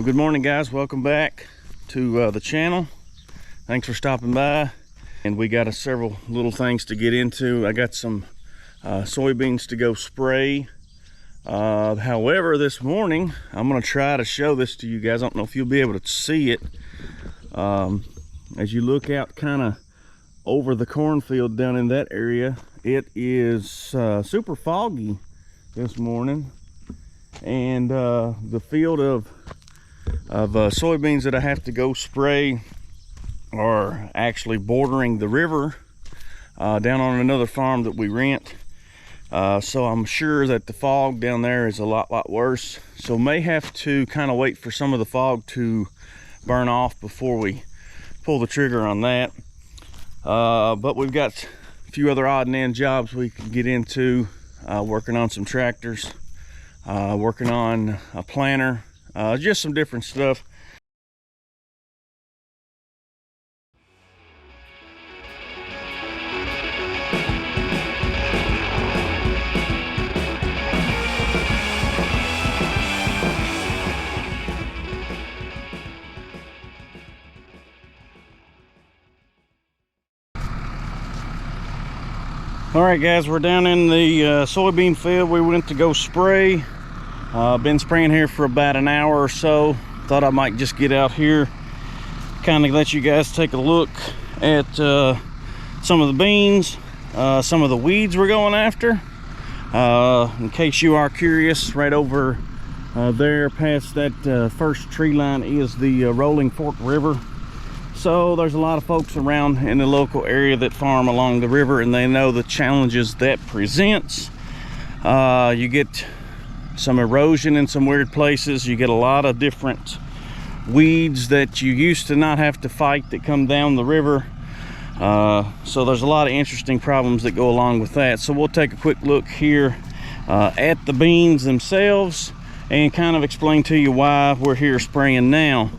Well, good morning, guys. Welcome back to the channel. Thanks for stopping by. And we got several little things to get into. I got some soybeans to go spray. However, this morning I'm going to try to show this to you guys. I don't know if you'll be able to see it. As you look out kind of over the cornfield down in that area, it is super foggy this morning, and the field of soybeans that I have to go spray are actually bordering the river down on another farm that we rent. So I'm sure that the fog down there is a lot worse, so may have to kind of wait for some of the fog to burn off before we pull the trigger on that. But we've got a few other odd and end jobs we can get into, working on some tractors, working on a planter, just some different stuff. All right, guys, we're down in the soybean field. We went to go spray. Been spraying here for about an hour or so. Thought I might just get out here, kind of let you guys take a look at some of the beans, some of the weeds we're going after. In case you are curious, right over there past that first tree line is the Rolling Fork River. So there's a lot of folks around in the local area that farm along the river, and they know the challenges that presents. You get some erosion in some weird places. You get a lot of different weeds that you used to not have to fight that come down the river. So there's a lot of interesting problems that go along with that. So we'll take a quick look here at the beans themselves and kind of explain to you why we're here spraying now.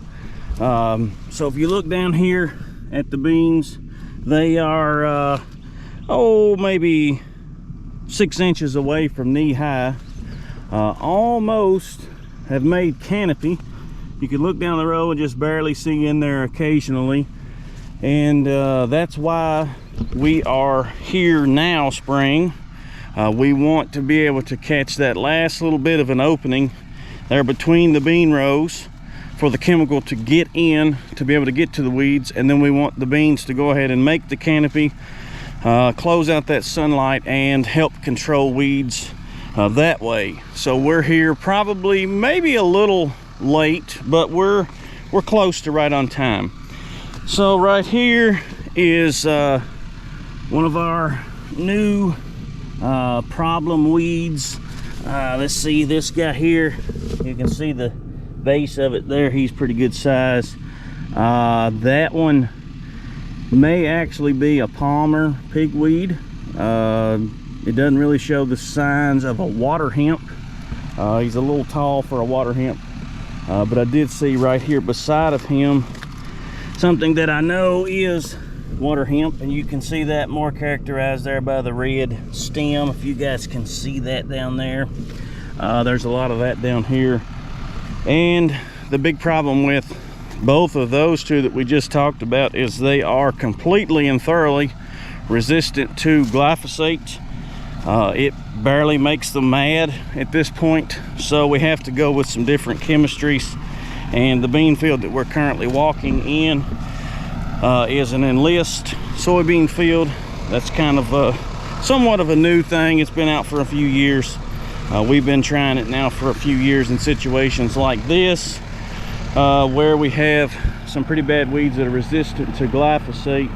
So if you look down here at the beans, they are maybe 6 inches away from knee high. Almost have made canopy. You can look down the row and just barely see in there occasionally, and that's why we are here now spraying. We want to be able to catch that last little bit of an opening there between the bean rows for the chemical to get in, to be able to get to the weeds, and then we want the beans to go ahead and make the canopy, close out that sunlight, and help control weeds that way. So we're here probably maybe a little late, but we're close to right on time. So right here is one of our new problem weeds. Let's see this guy here. You can see the base of it there. He's pretty good size. That one may actually be a Palmer pigweed. It doesn't really show the signs of a water hemp. He's a little tall for a water hemp, but I did see right here beside of him something that I know is water hemp, and you can see that more characterized there by the red stem. If you guys can see that down there, there's a lot of that down here. And the big problem with both of those two that we just talked about is they are completely and thoroughly resistant to glyphosate. It barely makes them mad at this point, so we have to go with some different chemistries. And the bean field that we're currently walking in is an enlist soybean field. That's kind of somewhat of a new thing. It's been out for a few years. We've been trying it now for a few years in situations like this, where we have some pretty bad weeds that are resistant to glyphosate,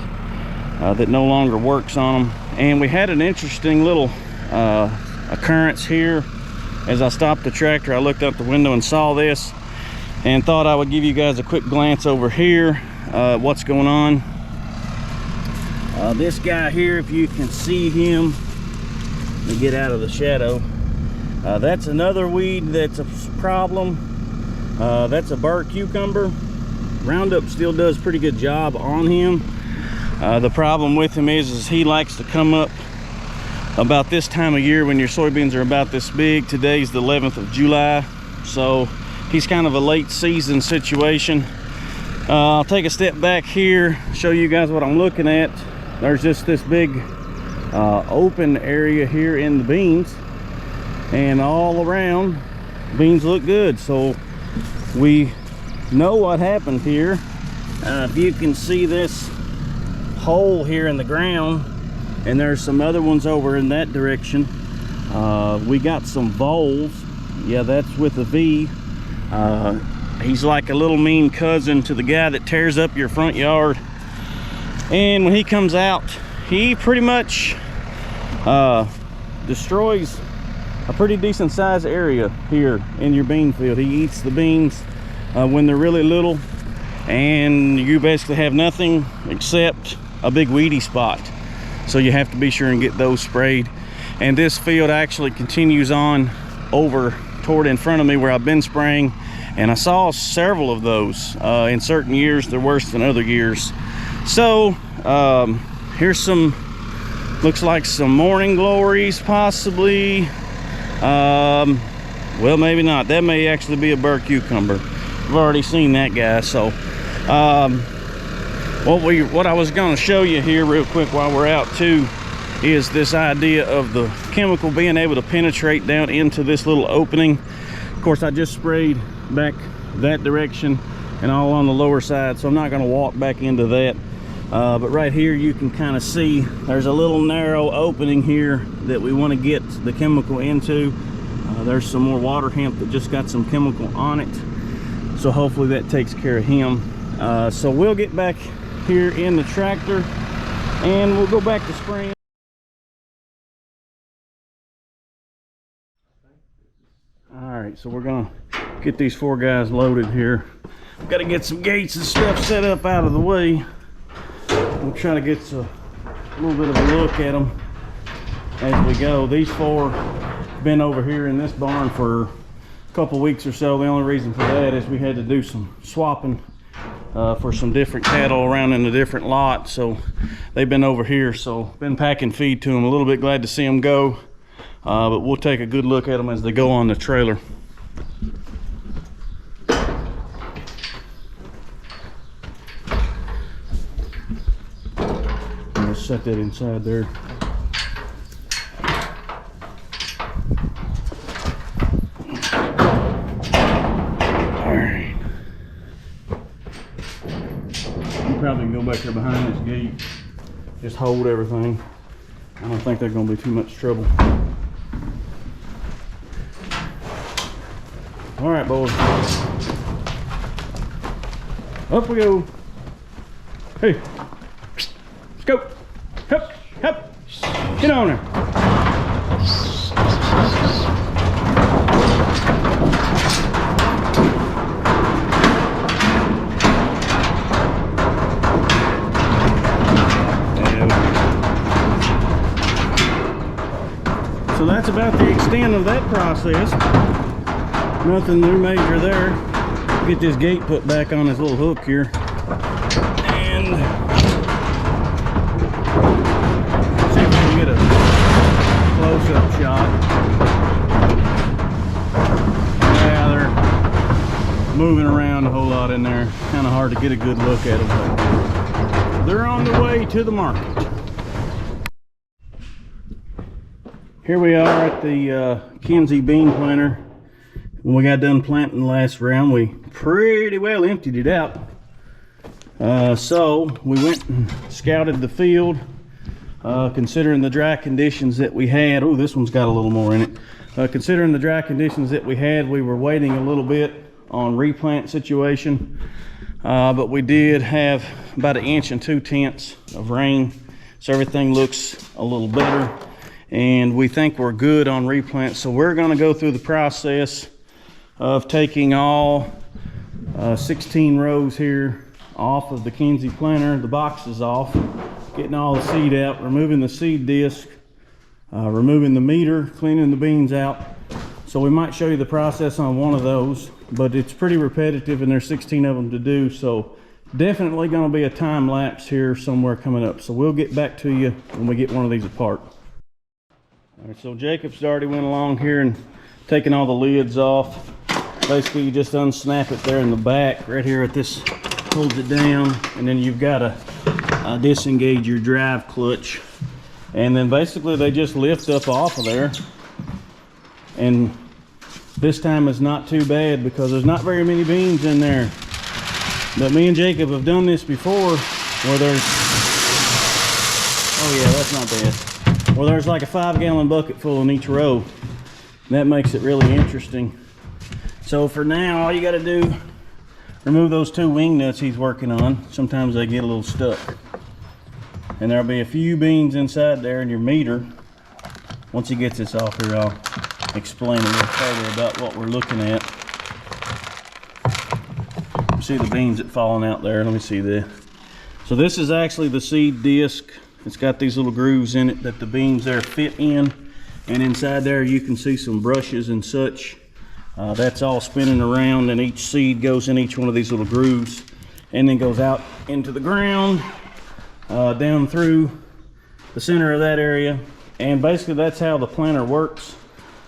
that no longer works on them. And we had an interesting little occurrence here. As I stopped the tractor, I looked out the window and saw this, and thought I would give you guys a quick glance over here, what's going on. This guy here, if you can see him, let me get out of the shadow. That's another weed that's a problem. That's a burr cucumber. Roundup still does a pretty good job on him. The problem with him is he likes to come up about this time of year when your soybeans are about this big. Today's the 11th of July, so he's kind of a late season situation. I'll take a step back here, show you guys what I'm looking at. There's just this big open area here in the beans, and all around beans look good. So we know what happened here. If you can see this hole here in the ground, and there's some other ones over in that direction, we got some voles. Yeah, that's with a V. He's like a little mean cousin to the guy that tears up your front yard, and when he comes out, he pretty much destroys a pretty decent sized area here in your bean field. He eats the beans when they're really little, and you basically have nothing except a big weedy spot. So you have to be sure and get those sprayed. And this field actually continues on over toward in front of me where I've been spraying, and I saw several of those. In certain years they're worse than other years. So here's some, looks like some morning glories possibly. Well, maybe not. That may actually be a burr cucumber. I've already seen that guy. So what I was going to show you here real quick while we're out too is this idea of the chemical being able to penetrate down into this little opening. Of course, I just sprayed back that direction and all on the lower side, so I'm not going to walk back into that. But right here you can kind of see there's a little narrow opening here that we want to get the chemical into. There's some more water hemp that just got some chemical on it, so hopefully that takes care of him. So we'll get back here in the tractor and we'll go back to spraying. All right, so we're gonna get these 4 guys loaded here. Got to get some gates and stuff set up out of the way. We'll try to get a little bit of a look at them as we go. These 4 have been over here in this barn for a couple weeks or so. The only reason for that is we had to do some swapping for some different cattle around in a different lot. So they've been over here, so been packing feed to them. A little bit glad to see them go, but we'll take a good look at them as they go on the trailer. Set that inside there. All right. You probably can go back there behind this gate. Just hold everything. I don't think they're going to be too much trouble. All right, boys. Up we go. Hey, let's go. Hup, hup. Get on there. So that's about the extent of that process. Nothing new major there. Get this gate put back on this little hook here. And get a close-up shot. Yeah, they're moving around a whole lot in there. Kind of hard to get a good look at them, but they're on the way to the market. Here we are at the Kinsey bean planter. When we got done planting the last round, we pretty well emptied it out. So we went and scouted the field. Considering the dry conditions that we had, oh, this one's got a little more in it. Considering the dry conditions that we had, we were waiting a little bit on replant situation, but we did have about 1 2/10 inches of rain, so everything looks a little better, and we think we're good on replant. So we're going to go through the process of taking all 16 rows here off of the Kinsey planter, the boxes off, getting all the seed out, removing the seed disc, removing the meter, cleaning the beans out. So we might show you the process on one of those, but it's pretty repetitive and there's 16 of them to do, so definitely going to be a time lapse here somewhere coming up. So we'll get back to you when we get one of these apart. All right, so Jacob's already went along here and taken all the lids off. Basically, you just unsnap it there in the back, right here at this, holds it down, and then you've got to disengage your drive clutch. And then basically they just lift up off of there. And this time is not too bad because there's not very many beans in there. But me and Jacob have done this before where there's, oh yeah, that's not bad. Where there's like a 5-gallon bucket full in each row. And that makes it really interesting. So for now, all you gotta do, remove those 2 wing nuts he's working on. Sometimes they get a little stuck. And there'll be a few beans inside there in your meter. Once he gets this off here, I'll explain a little further about what we're looking at. You see the beans that falling out there. Let me see this. So this is actually the seed disc. It's got these little grooves in it that the beans there fit in. And inside there you can see some brushes and such. That's all spinning around, and each seed goes in each one of these little grooves and then goes out into the ground, down through the center of that area. And basically that's how the planter works.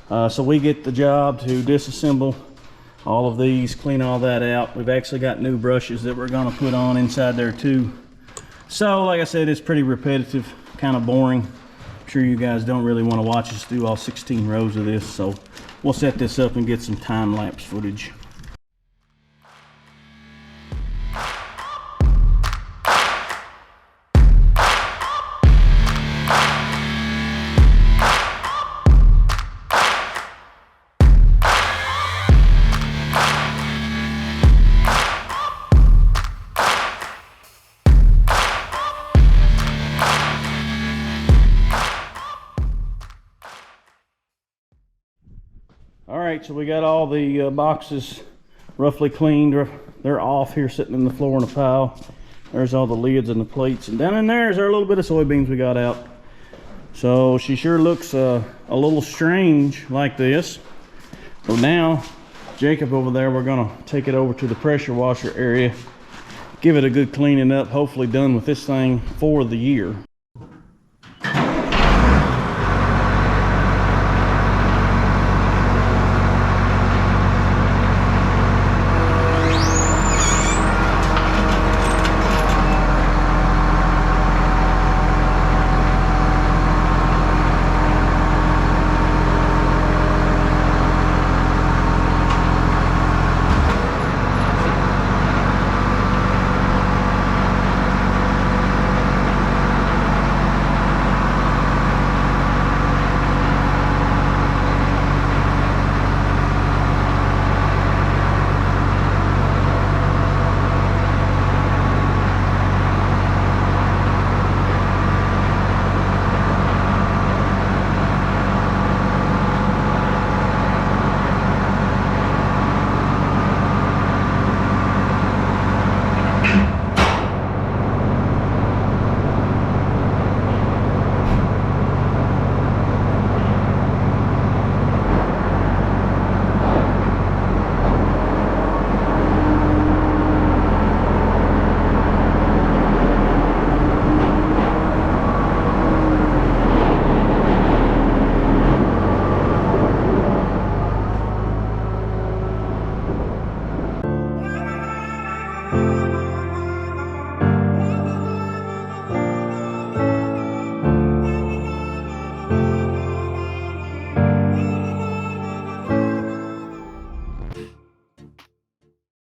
So we get the job to disassemble all of these, clean all that out. We've actually got new brushes that we're going to put on inside there too. So like I said, it's pretty repetitive, kind of boring. I'm sure you guys don't really want to watch us do all 16 rows of this, so we'll set this up and get some time-lapse footage. All right, so we got all the boxes roughly cleaned. They're off here, sitting in the floor in a pile. There's all the lids and the plates, and down in there is our little bit of soybeans we got out. So she sure looks a little strange like this. So now Jacob over there, we're gonna take it over to the pressure washer area, give it a good cleaning up, hopefully done with this thing for the year.